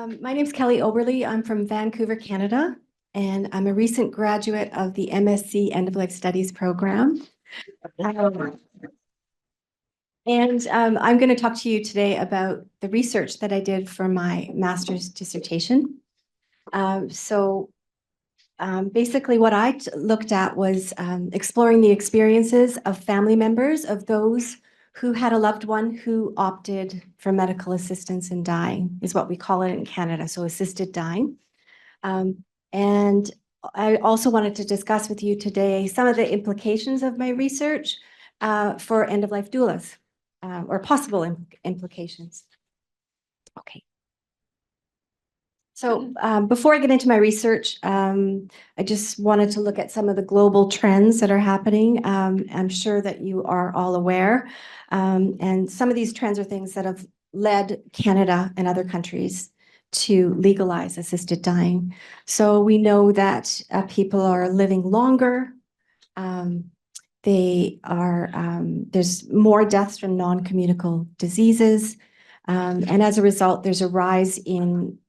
My name's Kelly Oberle. I'm from Vancouver, Canada, and I'm a recent graduate of the MSc End of Life Studies program. I'm going to talk to you today about the research that I did for my master's dissertation. Basically what I looked at was exploring the experiences of family members of those who had a loved one who opted for medical assistance in dying, is what we call it in Canada, so assisted dying. And I also wanted to discuss with you today some of the implications of my research for end-of-life doulas, or possible implications. Okay. So before I get into my research, I just wanted to look at some of the global trends that are happening. I'm sure that you are all aware. And some of these trends are things that have led Canada and other countries to legalize assisted dying. So we know that people are living longer. There's more deaths from non-communicable diseases. And as a result, there's a rise in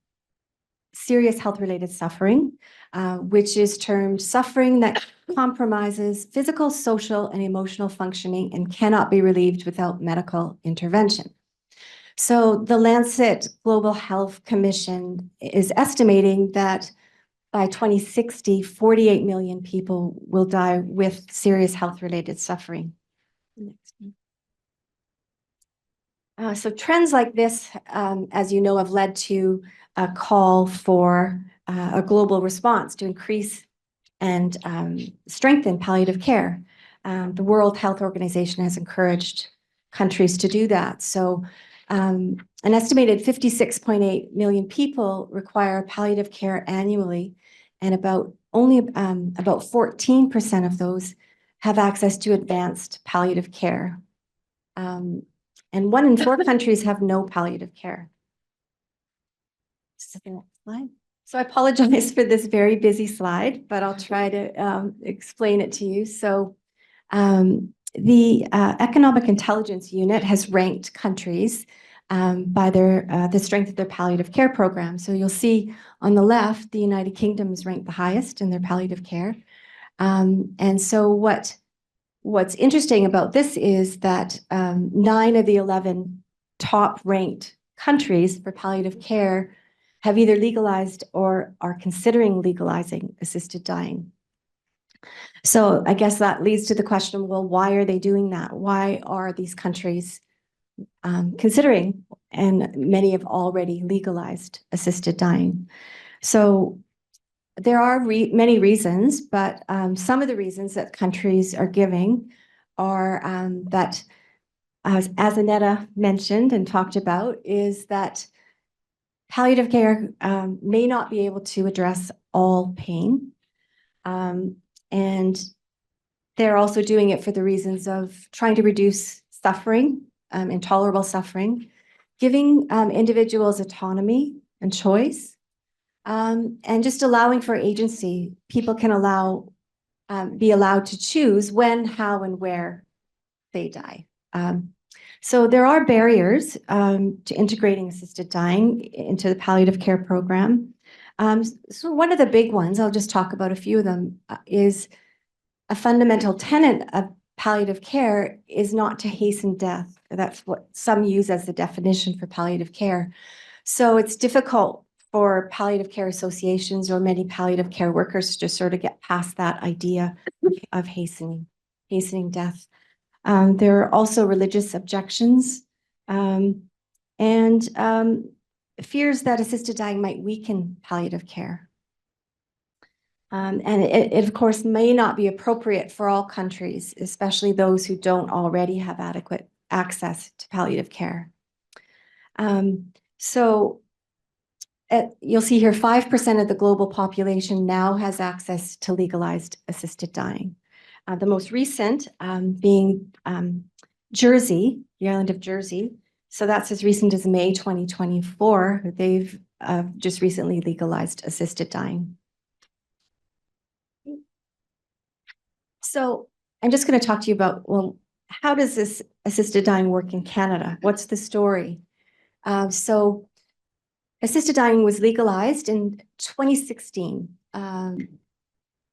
serious health-related suffering, which is termed suffering that compromises physical, social, and emotional functioning and cannot be relieved without medical intervention. So the Lancet Global Health Commission is estimating that by 2060, 48 million people will die with serious health-related suffering. So trends like this, as you know, have led to a call for a global response to increase and strengthen palliative care. The World Health Organization has encouraged countries to do that. So an estimated 56.8 million people require palliative care annually, and about 14% of those have access to advanced palliative care. And 1 in 4 countries have no palliative care. So I apologize for this very busy slide, but I'll try to explain it to you. So the Economic Intelligence Unit has ranked countries by the strength of their palliative care program. So you'll see on the left, the United Kingdom is ranked the highest in their palliative care. And so what's interesting about this is that 9 of the 11 top-ranked countries for palliative care have either legalized or are considering legalizing assisted dying. So I guess that leads to the question, well, why are they doing that? Why are these countries considering, and many have already legalized assisted dying? So there are many reasons, but some of the reasons that countries are giving are that, as Annetta mentioned and talked about, is that palliative care may not be able to address all pain. And they're also doing it for the reasons of trying to reduce suffering, intolerable suffering, giving individuals autonomy and choice, and just allowing for agency. People can be allowed to choose when, how, and where they die. So there are barriers to integrating assisted dying into the palliative care program. So one of the big ones, I'll just talk about a few of them, is a fundamental tenet of palliative care is not to hasten death. That's what some use as the definition for palliative care. So it's difficult for palliative care associations or many palliative care workers to sort of get past that idea of hastening death. There are also religious objections and fears that assisted dying might weaken palliative care. And it, of course, may not be appropriate for all countries, especially those who don't already have adequate access to palliative care. You'll see here 5% of the global population now has access to legalized assisted dying. The most recent being Jersey, the island of Jersey. So that's as recent as May 2024. They've just recently legalized assisted dying. So I'm just going to talk to you about, well, how does this assisted dying work in Canada? What's the story? So Assisted dying was legalized in 2016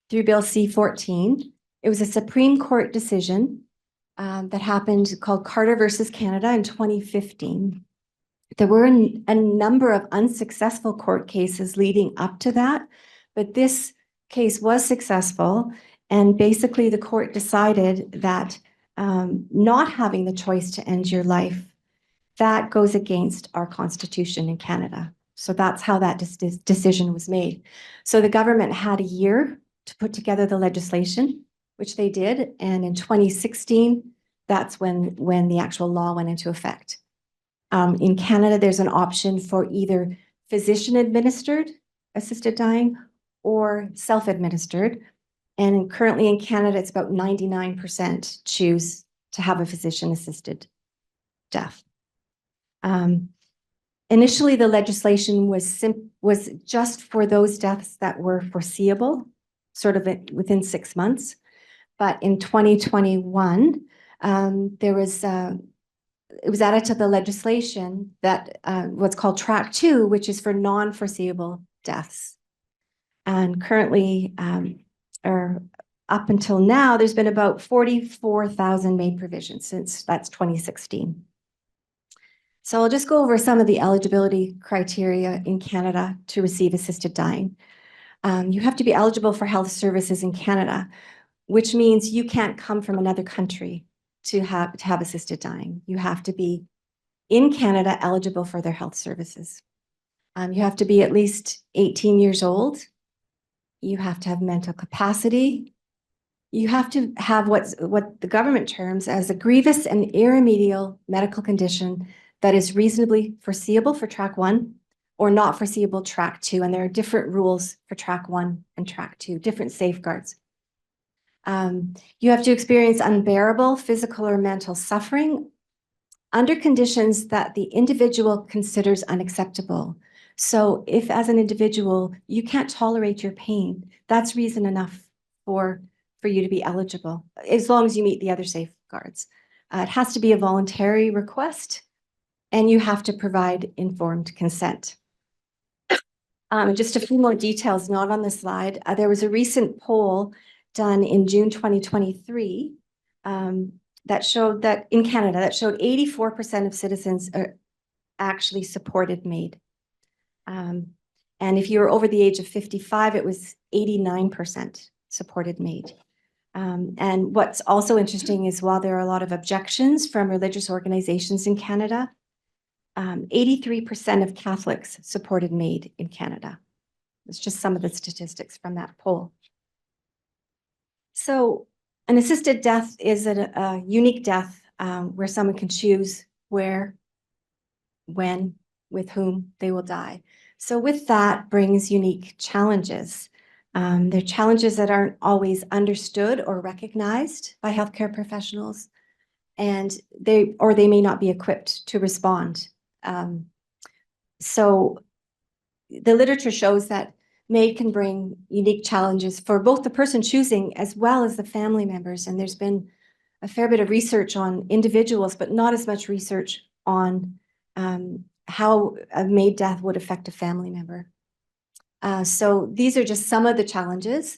through Bill C-14. It was a Supreme Court decision that happened called Carter versus Canada in 2015. There were a number of unsuccessful court cases leading up to that, but this case was successful. And basically the court decided that not having the choice to end your life, that goes against our Constitution in Canada. So that's how that decision was made. So the government had a year to put together the legislation, which they did. And in 2016, that's when the actual law went into effect. In Canada, there's an option for either physician-administered assisted dying or self-administered. And currently in Canada, it's about 99% choose to have a physician-assisted death. Initially, the legislation was just for those deaths that were foreseeable, sort of within 6 months. But in 2021, it was added to the legislation that what's called Track 2, which is for non-foreseeable deaths. And currently, or up until now, there's been about 44,000 MAiD provisions since that's 2016. So I'll just go over some of the eligibility criteria in Canada to receive assisted dying. You have to be eligible for health services in Canada, which means you can't come from another country to have assisted dying. You have to be in Canada eligible for their health services. You have to be at least 18 years old. You have to have mental capacity. You have to have what the government terms as a grievous and irremediable medical condition that is reasonably foreseeable for Track 1 or not foreseeable Track 2. And there are different rules for Track 1 and Track 2, different safeguards. You have to experience unbearable physical or mental suffering under conditions that the individual considers unacceptable. So if as an individual, you can't tolerate your pain, that's reason enough for you to be eligible, as long as you meet the other safeguards. It has to be a voluntary request, and you have to provide informed consent. Just a few more details not on the slide. There was a recent poll done in June 2023 that showed that in Canada, that showed 84% of citizens are actually supported MAiD. And if you were over the age of 55, it was 89% supported MAiD. And what's also interesting is while there are a lot of objections from religious organizations in Canada, 83% of Catholics supported MAiD in Canada. It's just some of the statistics from that poll. So an assisted death is a unique death where someone can choose where, when, with whom they will die. So with that brings unique challenges. They're challenges that aren't always understood or recognized by healthcare professionals, and they may not be equipped to respond. So the literature shows that MAiD can bring unique challenges for both the person choosing as well as the family members. And there's been a fair bit of research on individuals, but not as much research on how a MAiD death would affect a family member. So these are just some of the challenges: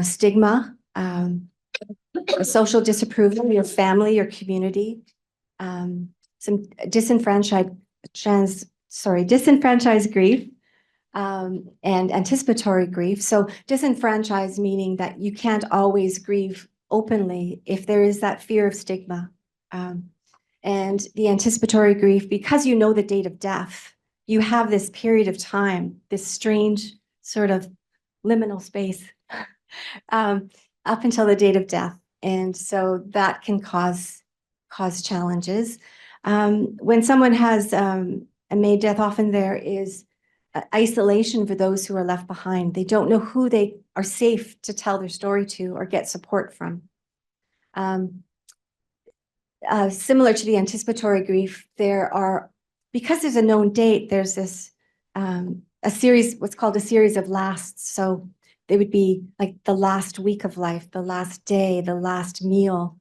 stigma, social disapproval, your family, your community, some disenfranchised grief, and anticipatory grief. So disenfranchised meaning that you can't always grieve openly if there is that fear of stigma. And the anticipatory grief, because you know the date of death, you have this period of time, this strange sort of liminal space up until the date of death. And so that can cause challenges. When someone has a MAiD death, often there is isolation for those who are left behind. They don't know who they are safe to tell their story to or get support from. Similar to the anticipatory grief, because there's a known date, there's this a series, what's called a series of lasts. So they would be like the last week of life, the last day, the last meal,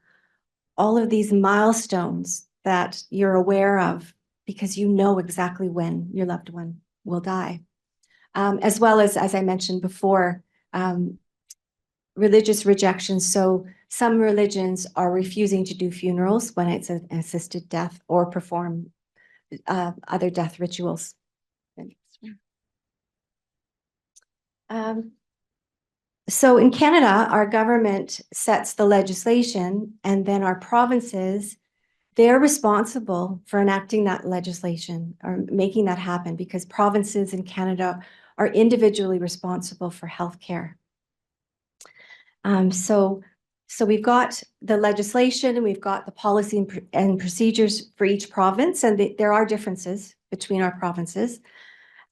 all of these milestones that you're aware of because you know exactly when your loved one will die. As well as I mentioned before, religious rejection. So some religions are refusing to do funerals when it's an assisted death or perform other death rituals. So in Canada, our government sets the legislation, and then our provinces, they're responsible for enacting that legislation or making that happen, because provinces in Canada are individually responsible for healthcare. So we've got the legislation and we've got the policy and procedures for each province, and there are differences between our provinces.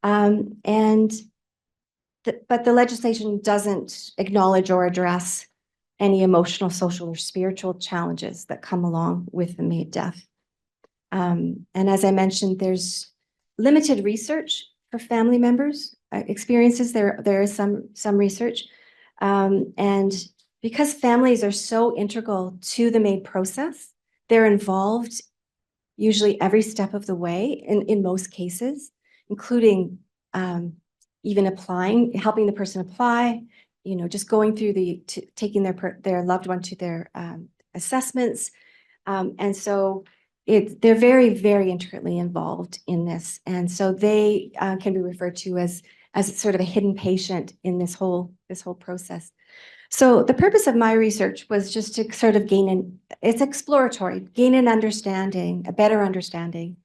But the legislation doesn't acknowledge or address any emotional, social, or spiritual challenges that come along with the MAiD death. And as I mentioned, there's limited research for family members' experiences. There is some research. And because families are so integral to the MAiD process, they're involved usually every step of the way in most cases, including even applying, helping the person apply, just going through taking their loved one to their assessments. And so they're very, very intricately involved in this. And so they can be referred to as sort of a hidden patient in this whole process. So the purpose of my research was just to sort of it's exploratory, gain an understanding, a better understanding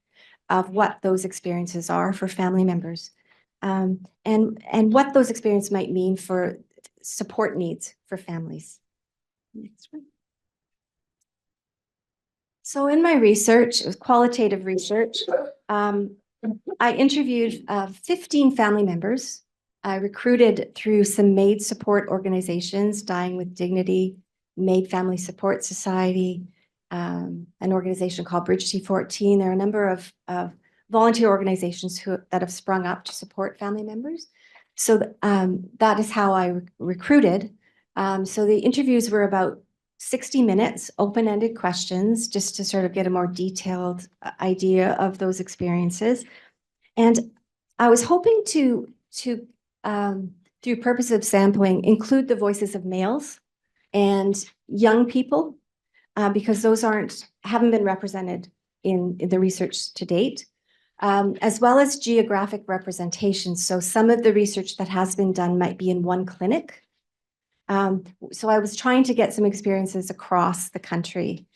of what those experiences are for family members, and what those experiences might mean for support needs for families. Next one. So in my research, it was qualitative research, I interviewed 15 family members. I recruited through some MAiD support organizations, Dying with Dignity, MAiD Family Support Society, an organization called Bridge T14. There are a number of volunteer organizations that have sprung up to support family members. So that is how I recruited. So the interviews were about 60 minutes, open-ended questions, just to sort of get a more detailed idea of those experiences. And I was hoping to through purposive sampling, include the voices of males and young people, because those haven't been represented in the research to date, as well as geographic representation. So some of the research that has been done might be in one clinic. So I was trying to get some experiences across the country.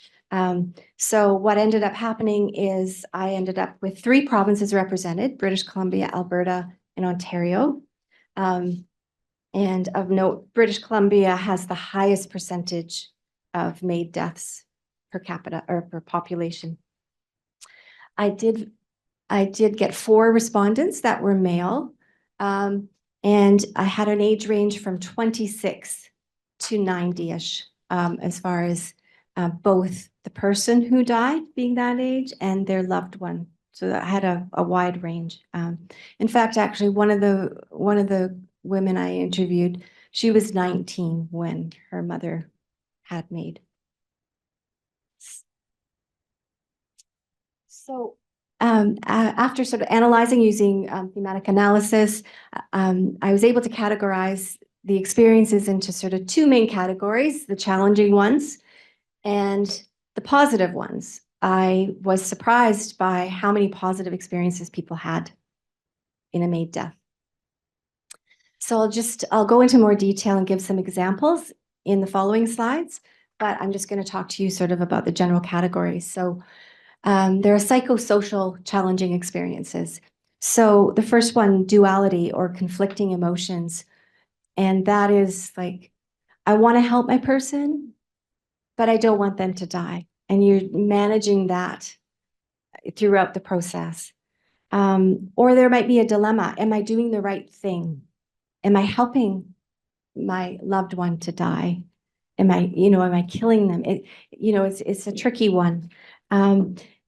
So what ended up happening is I ended up with 3 provinces represented: British Columbia, Alberta, and Ontario. And of note, British Columbia has the highest percentage of MAiD deaths per capita or per population. I did get 4 respondents that were male, and I had an age range from 26 to 90-ish, as far as both the person who died being that age and their loved one. So I had a wide range. In fact, actually, one of the women I interviewed, she was 19 when her mother had MAiD. So after sort of analyzing using thematic analysis, I was able to categorize the experiences into sort of 2 main categories: the challenging ones and the positive ones. I was surprised by how many positive experiences people had in a MAiD death. So I'll go into more detail and give some examples in the following slides, but I'm just going to talk to you sort of about the general categories. So there are psychosocial challenging experiences. So the first one, duality or conflicting emotions. And that is like, I want to help my person, but I don't want them to die. And you're managing that throughout the process. Or there might be a dilemma. Am I doing the right thing? Am I helping my loved one to die? Am I killing them? It's a tricky one.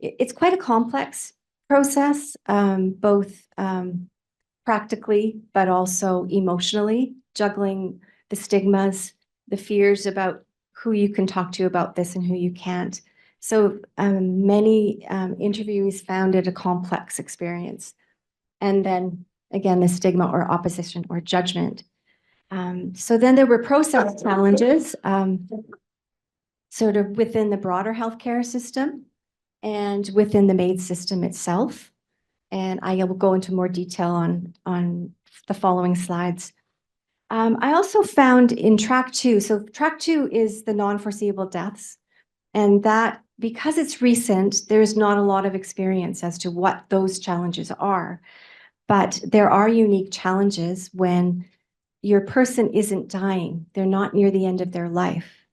It's quite a complex process, both practically, but also emotionally, juggling the stigmas, the fears about who you can talk to about this and who you can't. So many interviewees found it a complex experience. And then again, the stigma or opposition or judgment. So then there were process challenges, sort of within the broader healthcare system and within the MAiD system itself. And I will go into more detail on the following slides. I also found in track 2, so track 2 is the non-foreseeable deaths. And that, because it's recent, there's not a lot of experience as to what those challenges are. But there are unique challenges when your person isn't dying. They're not near the end of their life.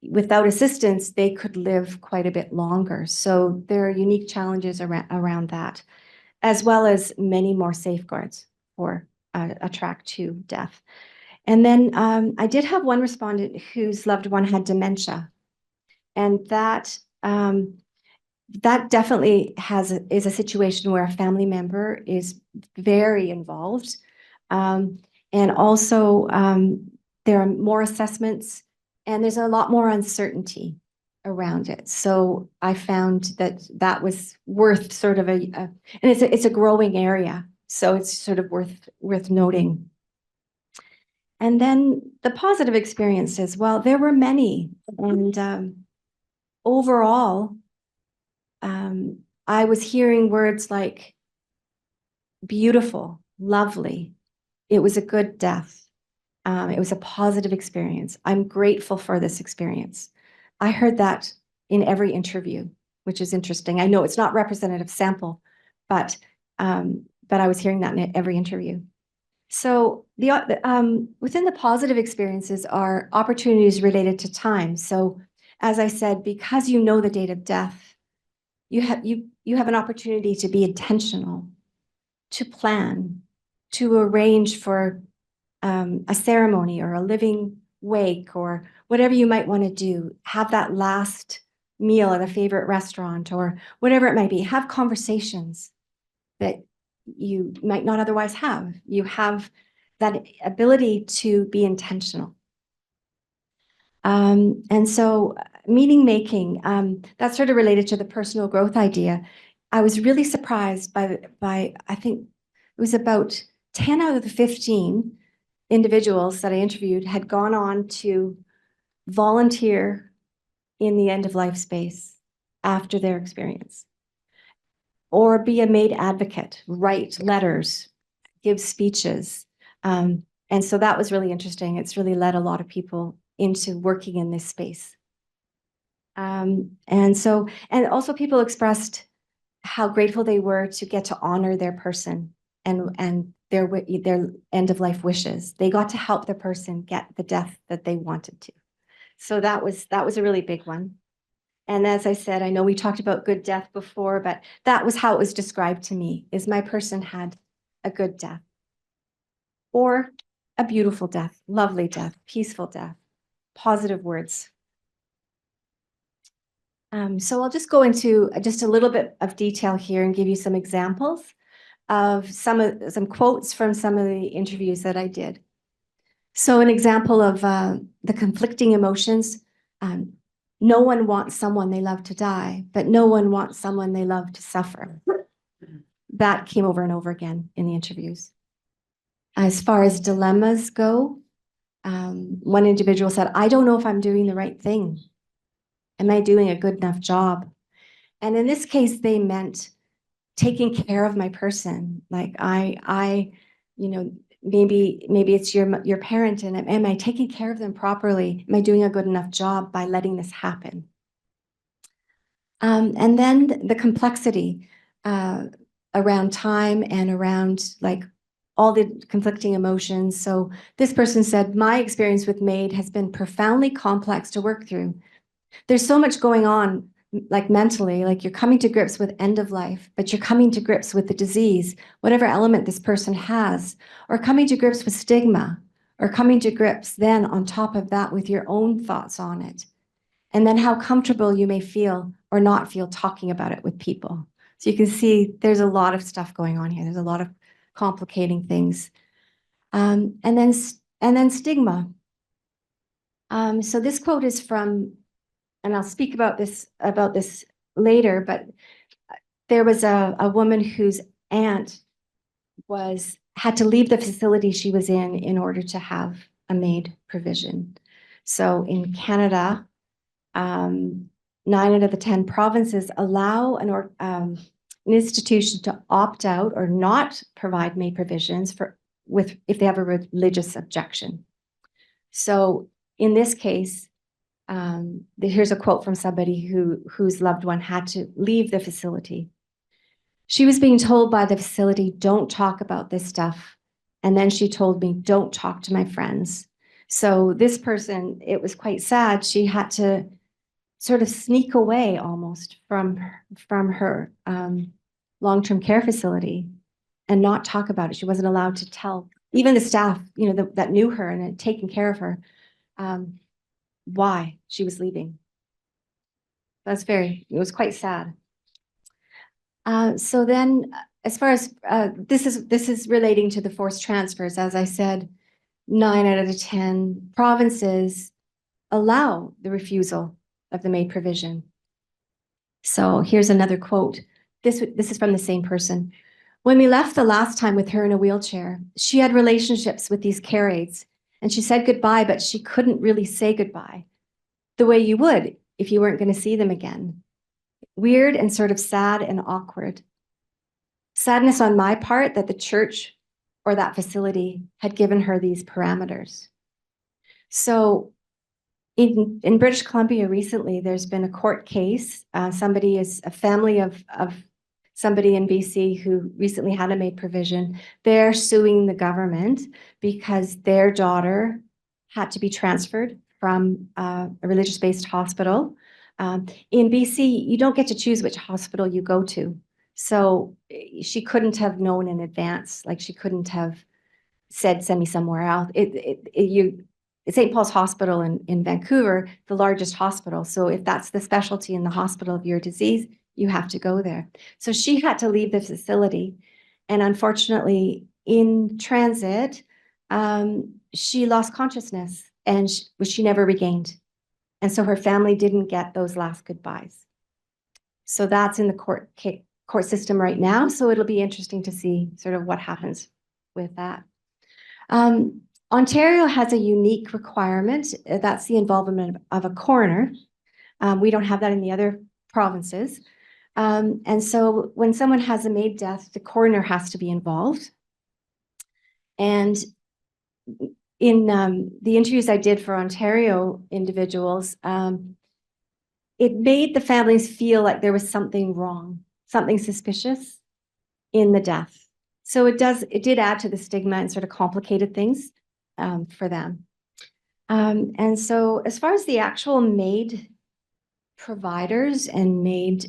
Without assistance, they could live quite a bit longer. So there are unique challenges around that, as well as many more safeguards for a track 2 death. And then I did have one respondent whose loved one had dementia. And that definitely is a situation where a family member is very involved. And also there are more assessments and there's a lot more uncertainty around it. So I found that was worth sort of and it's a growing area. So it's sort of worth noting. And then the positive experiences, well, there were many. And overall, I was hearing words like beautiful, lovely. It was a good death. It was a positive experience. I'm grateful for this experience. I heard that in every interview, which is interesting. I know it's not representative sample, but I was hearing that in every interview. So within the positive experiences are opportunities related to time. So as I said, because you know the date of death, you have an opportunity to be intentional, to plan, to arrange for a ceremony or a living wake or whatever you might want to do. Have that last meal at a favorite restaurant or whatever it might be. Have conversations that you might not otherwise have. You have that ability to be intentional. And so meaning making, that's sort of related to the personal growth idea. I was really surprised by I think it was about 10 out of the 15 individuals that I interviewed had gone on to volunteer in the end of life space after their experience, or be a MAiD advocate, write letters, give speeches. And so that was really interesting. It's really led a lot of people into working in this space. And also people expressed how grateful they were to get to honor their person and their end of life wishes. They got to help the person get the death that they wanted to. So that was a really big one. And as I said, I know we talked about good death before, but that was how it was described to me, is my person had a good death or a beautiful death, lovely death, peaceful death, positive words. So I'll just go into just a little bit of detail here and give you some examples of some quotes from some of the interviews that I did. So an example of the conflicting emotions. No one wants someone they love to die, but no one wants someone they love to suffer. That came over and over again in the interviews. As far as dilemmas go, one individual said, I don't know if I'm doing the right thing. Am I doing a good enough job? And in this case, they meant taking care of my person. Like maybe it's your parent, and am I taking care of them properly? Am I doing a good enough job by letting this happen? And then the complexity around time and around like all the conflicting emotions. So this person said, my experience with MAiD has been profoundly complex to work through. There's so much going on, like mentally, like you're coming to grips with end of life, but you're coming to grips with the disease, whatever element this person has, or coming to grips with stigma, or coming to grips then on top of that with your own thoughts on it. And then how comfortable you may feel or not feel talking about it with people. So you can see there's a lot of stuff going on here. There's a lot of complicating things. And then stigma. So this quote is from, and I'll speak about this later, but there was a woman whose aunt had to leave the facility she was in order to have a MAiD provision. So in Canada, 9 out of the 10 provinces allow an institution to opt out or not provide MAiD provisions if they have a religious objection. So in this case, here's a quote from somebody whose loved one had to leave the facility. She was being told by the facility, don't talk about this stuff. And then she told me, don't talk to my friends. So this person, it was quite sad. She had to sort of sneak away almost from her long-term care facility and not talk about it. She wasn't allowed to tell even the staff, that knew her and had taken care of her, why she was leaving. It was quite sad. So then, as far as this is relating to the forced transfers, as I said, 9 out of the 10 provinces allow the refusal of the MAiD provision. So here's another quote. This is from the same person. When we left the last time with her in a wheelchair, she had relationships with these care aides, and she said goodbye, but she couldn't really say goodbye the way you would if you weren't going to see them again. Weird and sort of sad and awkward. Sadness on my part that the church or that facility had given her these parameters. So in British Columbia recently, there's been a court case. Somebody is a family of somebody in BC who recently had a MAiD provision. They're suing the government because their daughter had to be transferred from a religious-based hospital. In BC, you don't get to choose which hospital you go to. So she couldn't have known in advance, like she couldn't have said, send me somewhere else. St. Paul's Hospital in Vancouver, the largest hospital. So if that's the specialty in the hospital of your disease, you have to go there. So she had to leave the facility. And unfortunately, in transit, she lost consciousness and she never regained. And so her family didn't get those last goodbyes. So that's in the court system right now. So it'll be interesting to see sort of what happens with that. Ontario has a unique requirement. That's the involvement of a coroner. We don't have that in the other provinces. And so when someone has a MAiD death, the coroner has to be involved. And in the interviews I did for Ontario individuals, it made the families feel like there was something wrong, something suspicious in the death. So it did add to the stigma and sort of complicated things for them. And so as far as the actual MAiD providers and MAiD,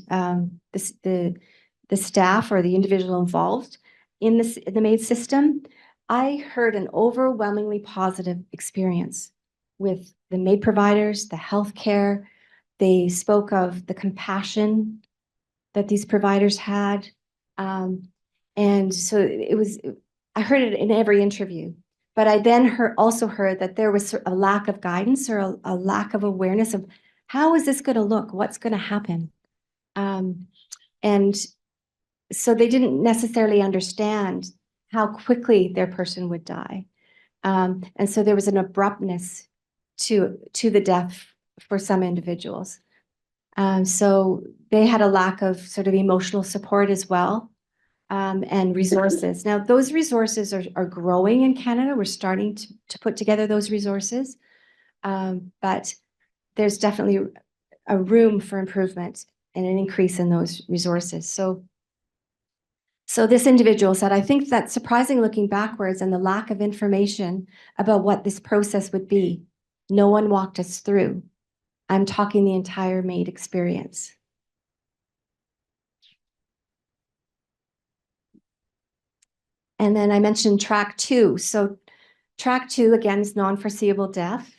the staff or the individual involved in the MAiD system, I heard an overwhelmingly positive experience with the MAiD providers, the healthcare. They spoke of the compassion that these providers had. And so I heard it in every interview, but I then also heard that there was a lack of guidance or a lack of awareness of how is this going to look? What's going to happen? And so they didn't necessarily understand how quickly their person would die. And so there was an abruptness to the death for some individuals. So they had a lack of sort of emotional support as well, and resources. Now, those resources are growing in Canada. We're starting to put together those resources, but there's definitely a room for improvement and an increase in those resources. So this individual said, I think that's surprising looking backwards and the lack of information about what this process would be. No one walked us through. I'm talking the entire MAiD experience. And then I mentioned track 2. So track 2, again, is non-foreseeable death.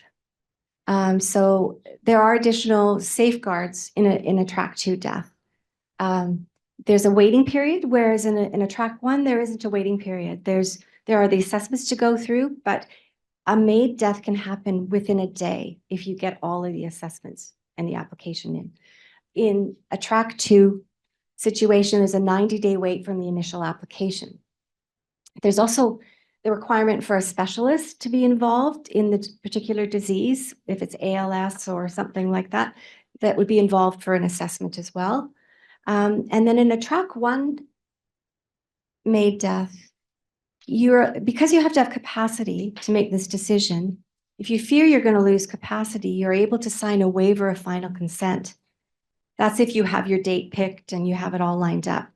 So there are additional safeguards in a track 2 death. There's a waiting period, whereas in a track 1, there isn't a waiting period. There are the assessments to go through, but a MAiD death can happen within a day if you get all of the assessments and the application in. In a track 2 situation, there's a 90-day wait from the initial application. There's also the requirement for a specialist to be involved in the particular disease, if it's ALS or something like that, that would be involved for an assessment as well. And then in a track 1 MAiD death, because you have to have capacity to make this decision, if you fear you're going to lose capacity, you're able to sign a waiver of final consent. That's if you have your date picked and you have it all lined up.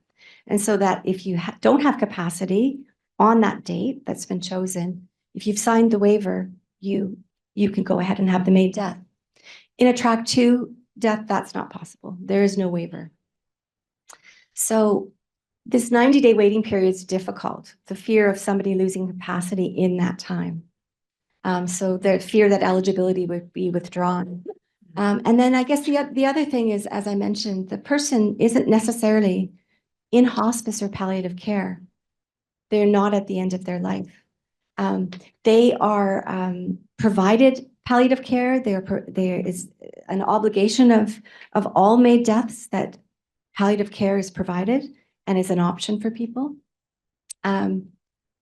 And so that if you don't have capacity on that date that's been chosen, if you've signed the waiver, you can go ahead and have the MAiD death. In a track 2 death, that's not possible. There is no waiver. So this 90-day waiting period is difficult, the fear of somebody losing capacity in that time. So the fear that eligibility would be withdrawn. And then I guess the other thing is, as I mentioned, the person isn't necessarily in hospice or palliative care. They're not at the end of their life. They are provided palliative care. There is an obligation of all MAiD deaths that palliative care is provided and is an option for people.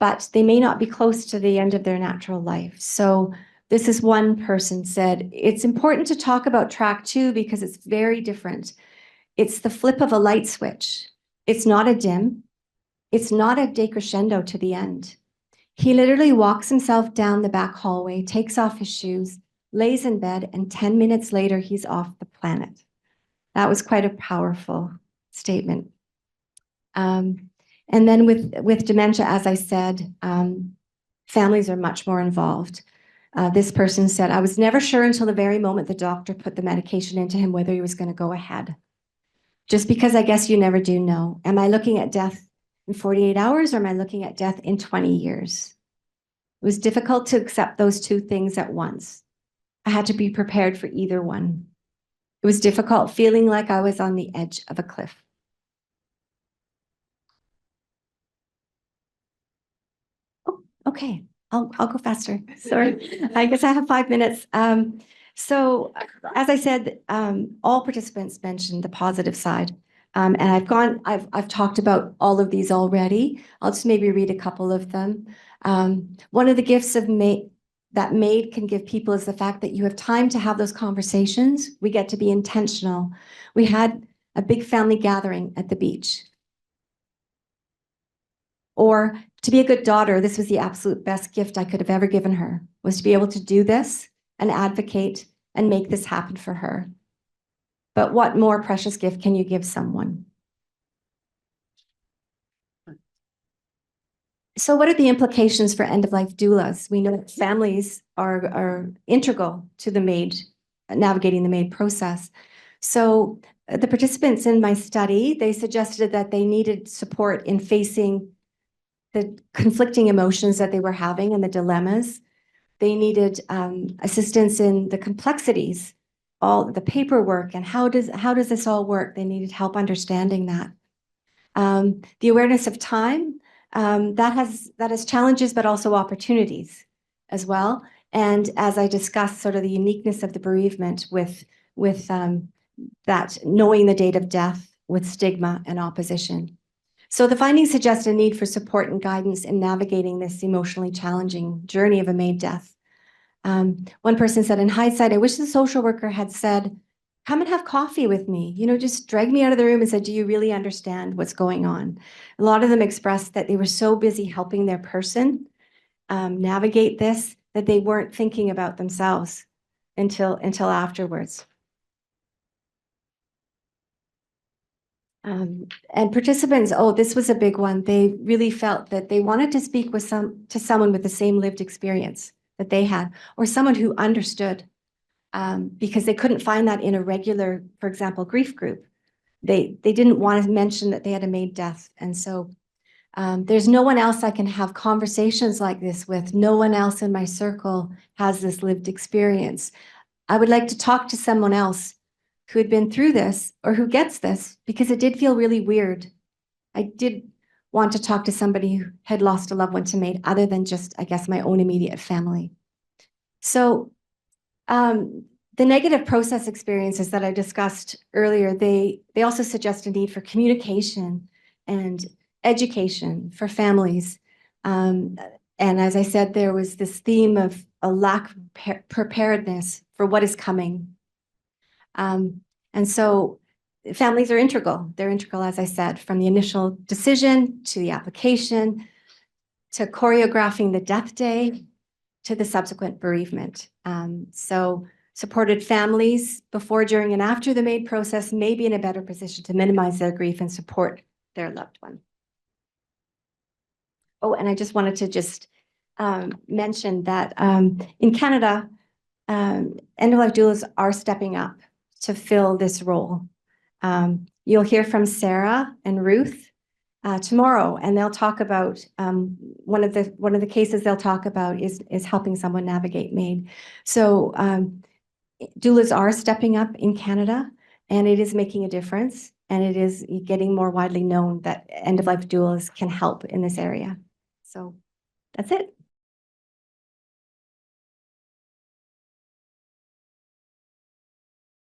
But they may not be close to the end of their natural life. So this is one person said, it's important to talk about track 2 because it's very different. It's the flip of a light switch. It's not a dim. It's not a decrescendo to the end. He literally walks himself down the back hallway, takes off his shoes, lays in bed, and 10 minutes later, he's off the planet. That was quite a powerful statement. And then with dementia, as I said, families are much more involved. This person said, I was never sure until the very moment the doctor put the medication into him whether he was going to go ahead. Just because I guess you never do know. Am I looking at death in 48 hours or am I looking at death in 20 years? It was difficult to accept those two things at once. I had to be prepared for either one. It was difficult feeling like I was on the edge of a cliff. Oh, okay. I'll go faster. Sorry. I guess I have 5 minutes. So as I said, all participants mentioned the positive side. And I've talked about all of these already. I'll just maybe read a couple of them. One of the gifts of that MAiD can give people is the fact that you have time to have those conversations. We get to be intentional. We had a big family gathering at the beach. Or to be a good daughter, this was the absolute best gift I could have ever given her, was to be able to do this and advocate and make this happen for her. But what more precious gift can you give someone? So what are the implications for end-of-life doulas? We know that families are integral to the MAiD, navigating the MAiD process. So the participants in my study, they suggested that they needed support in facing the conflicting emotions that they were having and the dilemmas. They needed assistance in the complexities, all the paperwork, and how does this all work? They needed help understanding that. The awareness of time, that has challenges, but also opportunities as well. And as I discussed, sort of the uniqueness of the bereavement with that knowing the date of death with stigma and opposition. So the findings suggest a need for support and guidance in navigating this emotionally challenging journey of a MAiD death. One person said, in hindsight, I wish the social worker had said, come and have coffee with me, just drag me out of the room and said, do you really understand what's going on? A lot of them expressed that they were so busy helping their person navigate this that they weren't thinking about themselves until afterwards. And participants, this was a big one. They really felt that they wanted to speak with someone with the same lived experience that they had, or someone who understood, because they couldn't find that in a regular, for example, grief group. They didn't want to mention that they had a MAiD death. And so there's no one else I can have conversations like this with. No one else in my circle has this lived experience. I would like to talk to someone else who had been through this or who gets this, because it did feel really weird. I did want to talk to somebody who had lost a loved one to MAiD other than just, I guess, my own immediate family. So the negative process experiences that I discussed earlier, they also suggest a need for communication and education for families. And as I said, there was this theme of a lack of preparedness for what is coming. And so families are integral. They're integral, as I said, from the initial decision to the application, to choreographing the death day, to the subsequent bereavement. So supported families before, during, and after the MAiD process may be in a better position to minimize their grief and support their loved one. Oh, and I just wanted to just mention that in Canada, end-of-life doulas are stepping up to fill this role. You'll hear from Sarah and Ruth tomorrow, and they'll talk about one of the cases they'll talk about is helping someone navigate MAiD. So doulas are stepping up in Canada, and it is making a difference, and it is getting more widely known that end-of-life doulas can help in this area. So that's it.